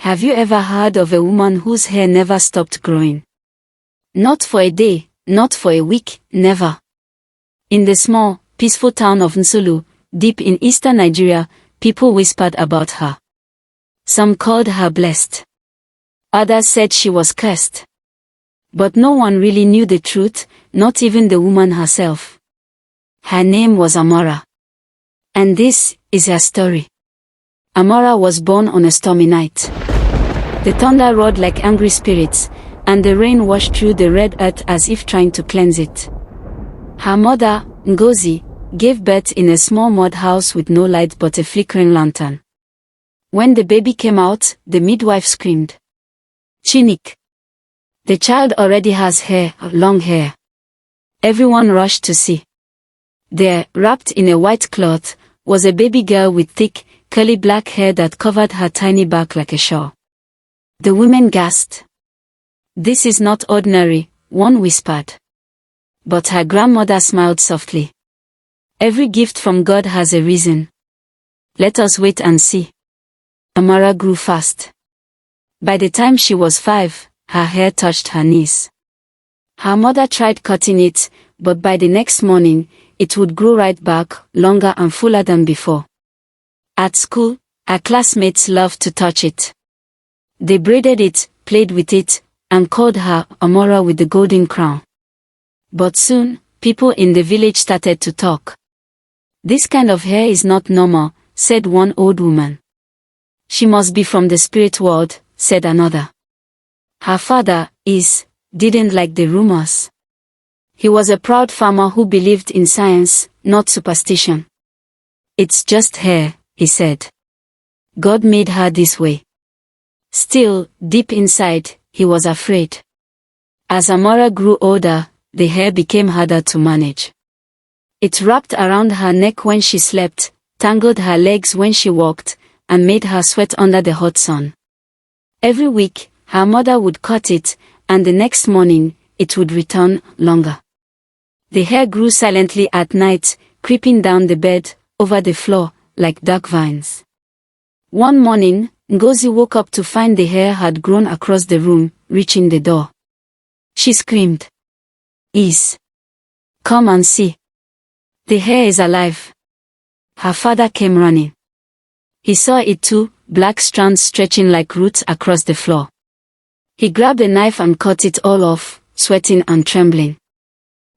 Have you ever heard of a woman whose hair never stopped growing? Not for a day, not for a week, never. In the small, peaceful town of Nsulu, deep in eastern Nigeria, people whispered about her. Some called her blessed. Others said she was cursed. But no one really knew the truth, not even the woman herself. Her name was Amora. And this is her story. Amora was born on a stormy night. The thunder roared like angry spirits, and the rain washed through the red earth as if trying to cleanse it. Her mother, Ngozi, gave birth in a small mud house with no light but a flickering lantern. When the baby came out, the midwife screamed, "Chinik! The child already has hair, long hair." Everyone rushed to see. There, wrapped in a white cloth, was a baby girl with thick, curly black hair that covered her tiny back like a shawl. The women gasped. "This is not ordinary," one whispered. But her grandmother smiled softly. "Every gift from God has a reason. Let us wait and see." Amora grew fast. By the time she was 5, her hair touched her knees. Her mother tried cutting it, but by the next morning, it would grow right back, longer and fuller than before. At school, her classmates loved to touch it. They braided it, played with it, and called her Amora with the golden crown. But soon, people in the village started to talk. "This kind of hair is not normal," said one old woman. "She must be from the spirit world," said another. Her father, didn't like the rumors. He was a proud farmer who believed in science, not superstition. "It's just hair," he said. "God made her this way." Still, deep inside, he was afraid. As Amora grew older, the hair became harder to manage. It wrapped around her neck when she slept, tangled her legs when she walked, and made her sweat under the hot sun. Every week, her mother would cut it, and the next morning, it would return longer. The hair grew silently at night, creeping down the bed, over the floor, like dark vines. One morning, Ngozi woke up to find the hair had grown across the room, reaching the door. She screamed, "Come and see. The hair is alive." Her father came running. He saw it too, black strands stretching like roots across the floor. He grabbed a knife and cut it all off, sweating and trembling.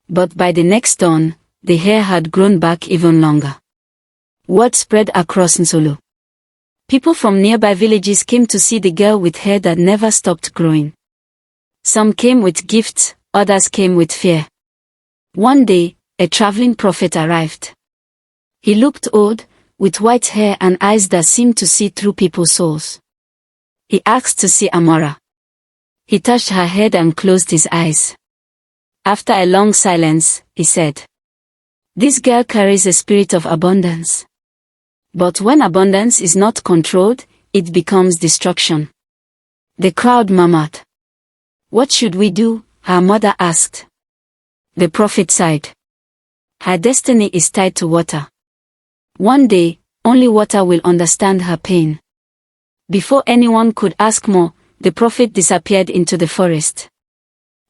But by the next dawn, the hair had grown back even longer. Word spread across Nsulu. People from nearby villages came to see the girl with hair that never stopped growing. Some came with gifts, others came with fear. One day, a traveling prophet arrived. He looked old, with white hair and eyes that seemed to see through people's souls. He asked to see Amora. He touched her head and closed his eyes. After a long silence, he said, "This girl carries a spirit of abundance. But when abundance is not controlled, it becomes destruction." The crowd murmured. "What should we do?" her mother asked. The prophet sighed. "Her destiny is tied to water. One day, only water will understand her pain." Before anyone could ask more, the prophet disappeared into the forest.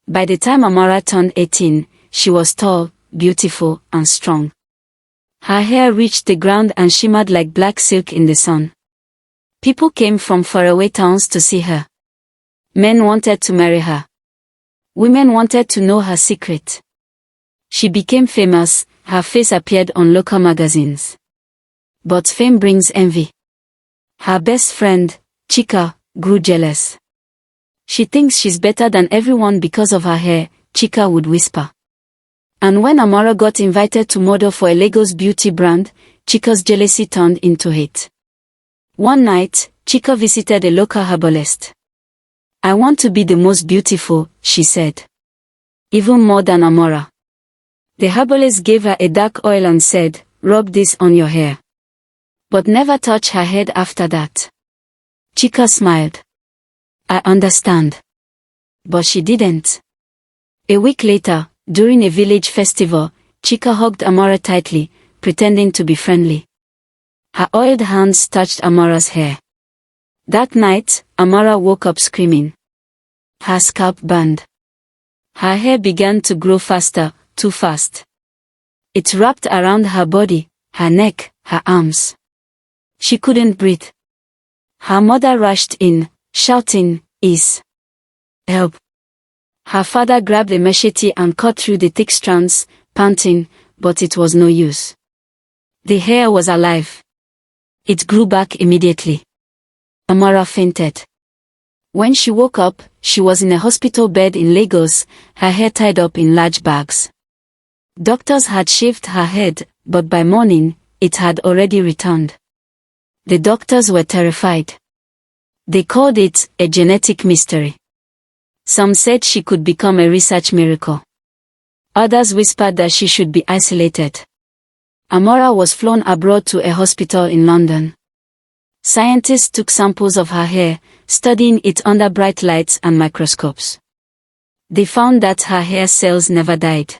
By the time Amora turned 18, she was tall, beautiful, and strong. Her hair reached the ground and shimmered like black silk in the sun. People came from faraway towns to see her. Men wanted to marry her. Women wanted to know her secret. She became famous, her face appeared on local magazines. But fame brings envy. Her best friend, Chika, grew jealous. "She thinks she's better than everyone because of her hair," Chika would whisper. And when Amora got invited to model for a Lagos beauty brand, Chika's jealousy turned into hate. One night, Chika visited a local herbalist. "I want to be the most beautiful," she said. "Even more than Amora." The herbalist gave her a dark oil and said, "Rub this on your hair. But never touch her head after that." Chika smiled. "I understand." But she didn't. A week later, during a village festival, Chika hugged Amora tightly, pretending to be friendly. Her oiled hands touched Amora's hair. That night, Amara woke up screaming. Her scalp burned. Her hair began to grow faster, too fast. It wrapped around her body, her neck, her arms. She couldn't breathe. Her mother rushed in, shouting, "Help!" Her father grabbed a machete and cut through the thick strands, panting, but it was no use. The hair was alive. It grew back immediately. Amara fainted. When she woke up, she was in a hospital bed in Lagos, her hair tied up in large bags. Doctors had shaved her head, but by morning, it had already returned. The doctors were terrified. They called it a genetic mystery. Some said she could become a research miracle. Others whispered that she should be isolated. Amara was flown abroad to a hospital in London. Scientists took samples of her hair, studying it under bright lights and microscopes. They found that her hair cells never died.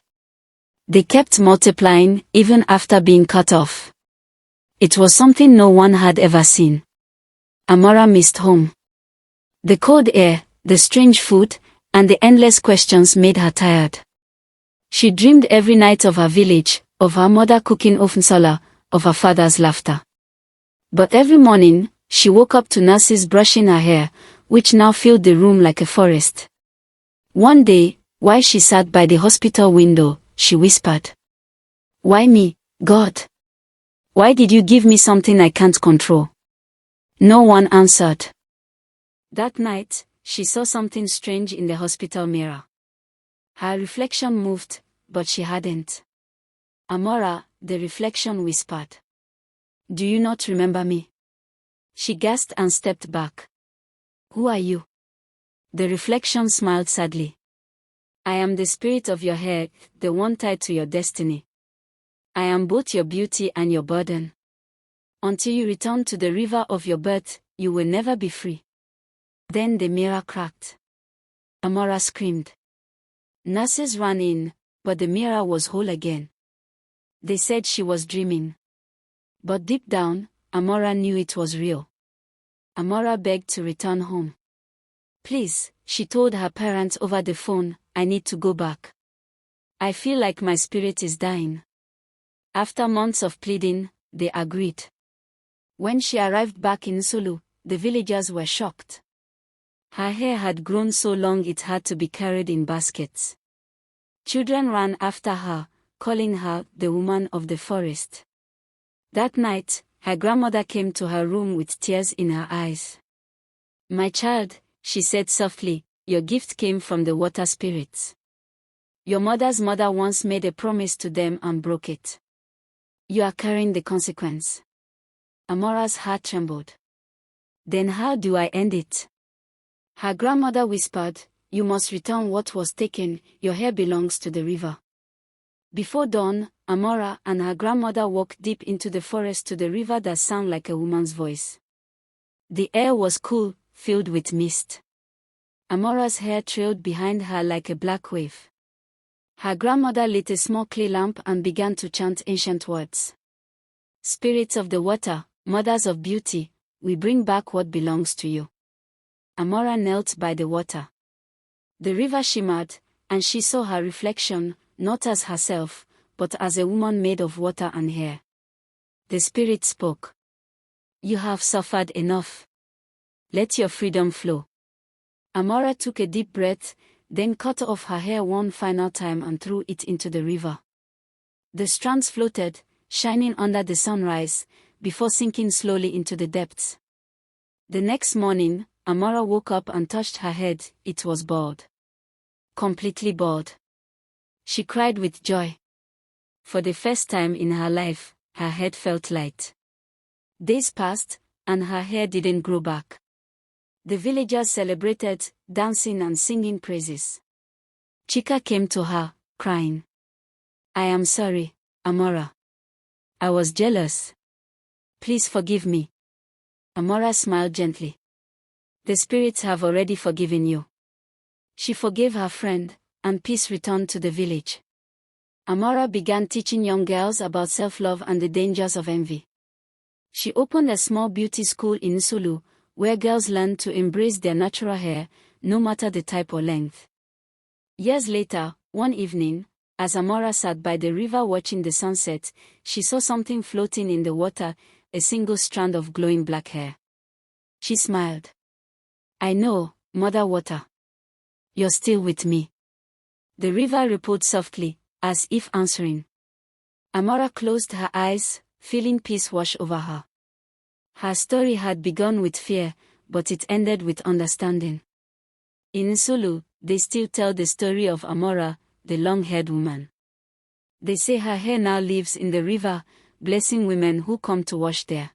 They kept multiplying, even after being cut off. It was something no one had ever seen. Amara missed home. The cold air, the strange food, and the endless questions made her tired. She dreamed every night of her village, of her mother cooking ofensala, of her father's laughter. But every morning, she woke up to nurses brushing her hair, which now filled the room like a forest. One day, while she sat by the hospital window, she whispered, "Why me, God? Why did you give me something I can't control?" No one answered. That night, she saw something strange in the hospital mirror. Her reflection moved, but she hadn't. "Amara," the reflection whispered. "Do you not remember me?" She gasped and stepped back. "Who are you?" The reflection smiled sadly. "I am the spirit of your hair, the one tied to your destiny. I am both your beauty and your burden. Until you return to the river of your birth, you will never be free." Then the mirror cracked. Amara screamed. Nurses ran in, but the mirror was whole again. They said she was dreaming. But deep down, Amara knew it was real. Amara begged to return home. "Please," she told her parents over the phone, "I need to go back. I feel like my spirit is dying." After months of pleading, they agreed. When she arrived back in Nsulu, the villagers were shocked. Her hair had grown so long it had to be carried in baskets. Children ran after her, calling her the woman of the forest. That night, her grandmother came to her room with tears in her eyes. "My child," she said softly, "your gift came from the water spirits. Your mother's mother once made a promise to them and broke it. You are carrying the consequence." Amara's heart trembled. "Then how do I end it?" Her grandmother whispered, "You must return what was taken, your hair belongs to the river." Before dawn, Amara and her grandmother walked deep into the forest to the river that sounded like a woman's voice. The air was cool, filled with mist. Amara's hair trailed behind her like a black wave. Her grandmother lit a small clay lamp and began to chant ancient words. "Spirits of the water, mothers of beauty, we bring back what belongs to you." Amara knelt by the water. The river shimmered, and she saw her reflection, not as herself, but as a woman made of water and hair. The spirit spoke. "You have suffered enough. Let your freedom flow." Amara took a deep breath, then cut off her hair one final time and threw it into the river. The strands floated, shining under the sunrise, before sinking slowly into the depths. The next morning, Amara woke up and touched her head. It was bald. Completely bald. She cried with joy. For the first time in her life, her head felt light. Days passed, and her hair didn't grow back. The villagers celebrated, dancing and singing praises. Chika came to her, crying. "I am sorry, Amara. I was jealous. Please forgive me." Amara smiled gently. "The spirits have already forgiven you." She forgave her friend, and peace returned to the village. Amara began teaching young girls about self-love and the dangers of envy. She opened a small beauty school in Nsulu, where girls learn to embrace their natural hair, no matter the type or length. Years later, one evening, as Amora sat by the river watching the sunset, she saw something floating in the water, a single strand of glowing black hair. She smiled. "I know, Mother Water. You're still with me." The river rippled softly, as if answering. Amora closed her eyes, feeling peace wash over her. Her story had begun with fear, but it ended with understanding. In Nsolu, they still tell the story of Amora, the long-haired woman. They say her hair now lives in the river, blessing women who come to wash there.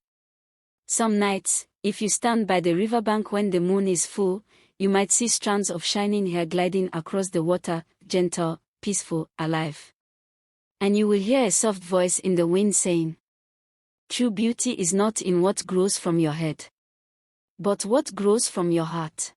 Some nights, if you stand by the riverbank when the moon is full, you might see strands of shining hair gliding across the water, gentle, peaceful, alive. And you will hear a soft voice in the wind saying, "True beauty is not in what grows from your head, but what grows from your heart."